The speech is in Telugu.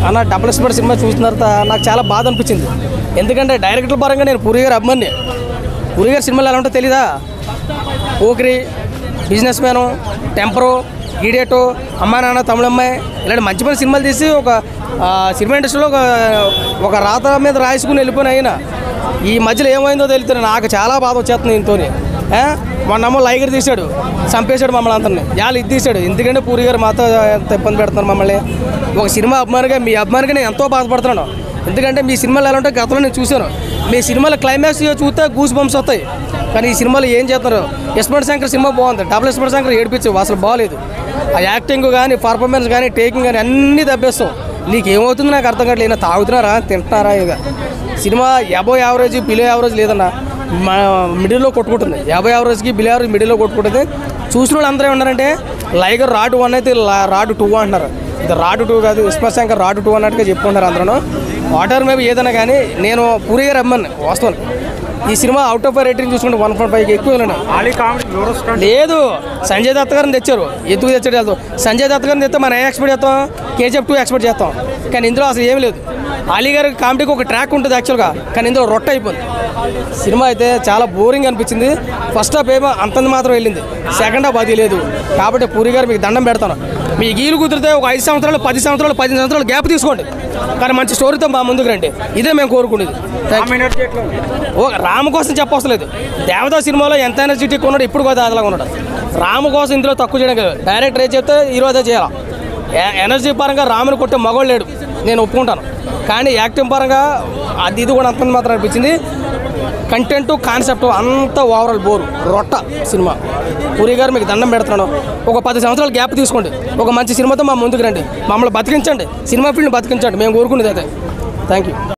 అన్న డబుల్ ఎక్స్పర్ట్ సినిమా చూసిన తర్వాత నాకు చాలా బాధ అనిపించింది. ఎందుకంటే డైరెక్టర్ పరంగా నేను పూరి గారి అభిమాని. పూరి గారి సినిమాలు ఎలా ఉంటో తెలీదా? పోకిరి, బిజినెస్ మ్యాను, టెంపరు, ఈడియటు, అమ్మా నాన్న తమిళమ్మాయి ఇలాంటి మంచి మంచి సినిమాలు తీసి ఒక సినిమా ఇండస్ట్రీలో ఒక రాత మీద రాసుకుని వెళ్ళిపోయిన ఆయన ఈ మధ్యలో ఏమైందో తెలుస్తుంది. నాకు చాలా బాధ వచ్చేస్తుంది దీంతో. మొన్నమ్మో లైగర్ తీశాడు, చంపేశాడు మమ్మల్ని అందరినీ. వాళ్ళు ఇది తీశాడు. ఎందుకంటే పూరి గారు మాతో ఎంత ఇబ్బంది పెడుతున్నారు మమ్మల్ని. ఒక సినిమా అభిమానిగా మీ అభిమానిగా నేను ఎంతో బాధపడుతున్నాను. ఎందుకంటే మీ సినిమాలు ఎలా ఉంటాయి గతంలో నేను చూశాను. మీ సినిమాల క్లైమాక్స్ చూస్తే గూస్ బంప్స్ వస్తాయి. కానీ ఈ సినిమాలో ఏం చేస్తున్నారు? ఎస్పర్ట్ శంకర్ సినిమా బాగుంది, డబుల్ ఎస్పర్ట్ శంకర్ ఏడిపించవు, అసలు బాగాలేదు. ఆ యాక్టింగ్ కానీ పర్ఫార్మెన్స్ కానీ టేకింగ్ కానీ అన్నీ దబ్బేస్తాం. నీకు ఏమవుతుంది నాకు అర్థం కావట్లేదు. ఈయన తాగుతున్నారా తింటున్నారా? ఇక cinema above average below average లేదన్నా, మిడిల్లో కొట్టుకుంటుంది. 50 యావరేజ్కి బిలో యావరేజ్ మిడిల్లో కొట్టుకుంటుంది. చూసిన వాళ్ళు అందరూ ఏమన్నారంటే లైగర్ రాడ్ 1 అయితే రాడ్ 2 అంటున్నారు. ఇది రాడ్ 2 కాదు, ఎస్పర్ట్ శంకర్ రాడ్ 2 అన్నట్టుగా చెప్పుకుంటారు అందరూ. వాటర్ మేబీ ఏదైనా కానీ నేను పూరి గారు అమ్మని వాస్తవం. ఈ సినిమా అవుట్ ఆఫ్ రేటింగ్ చూసుకుంటే 1.5కి ఎక్కువ లేదు. సంజయ్ దత్ గారిని తెచ్చారు, ఎందుకు తెచ్చాడు వెళ్తాం. సంజయ్ దత్ గారిని తెస్తే మనం ఏ ఎక్స్పెక్ట్ చేస్తాం? KGF 2 ఎక్స్పెక్ట్ చేస్తాం. కానీ ఇందులో అసలు ఏం లేదు. అలీ గారి కామెడీకి ఒక ట్రాక్ ఉంటుంది యాక్చువల్గా, కానీ ఇందులో రొట్ట అయిపోయింది. సినిమా అయితే చాలా బోరింగ్ అనిపించింది. ఫస్ట్ హాఫ్ ఏమో అంతంది మాత్రం వెళ్ళింది, సెకండ్ హాఫ్ అది లేదు. కాబట్టి పూరి గారు మీకు దండం పెడతాను. మీ గీలు కుదిరితే ఒక 5 సంవత్సరాలు 10 సంవత్సరాలు 15 సంవత్సరాలు గ్యాప్ తీసుకోండి, కానీ మంచి స్టోరీతో మా ముందుకు రండి. ఇదే మేము కోరుకునేది. రాము కోసం చెప్పవసలేదు. దేవదా సినిమాలో ఎంత ఎనర్జెటిక్ ఉన్నాడు, ఇప్పుడు కూడా అదలాగా ఉన్నాడు. రాము కోసం ఇందులో తక్కువ చేయడం కాదు. డైరెక్టర్ ఏం చెప్తే హీరో అదే చేయాలి. ఎనర్జీ పరంగా రాముని కొట్టే మగవాళ్ళు లేడు, నేను ఒప్పుకుంటాను. కానీ యాక్టింగ్ పరంగా అది ఇది కూడా అంత మాత్రం అనిపించింది. కంటెంట్ కాన్సెప్ట్ అంతా ఓవరాల్ బోరు రొట్ట సినిమా. పూరి గారు మీకు దండం పెడుతున్నాను. ఒక 10 సంవత్సరాలు గ్యాప్ తీసుకోండి, ఒక మంచి సినిమాతో మా ముందుకు రండి, మమ్మల్ని బతికించండి, సినిమా ఫీల్డ్ని బతికించండి. మేము కోరుకునేది అదే. Thank you.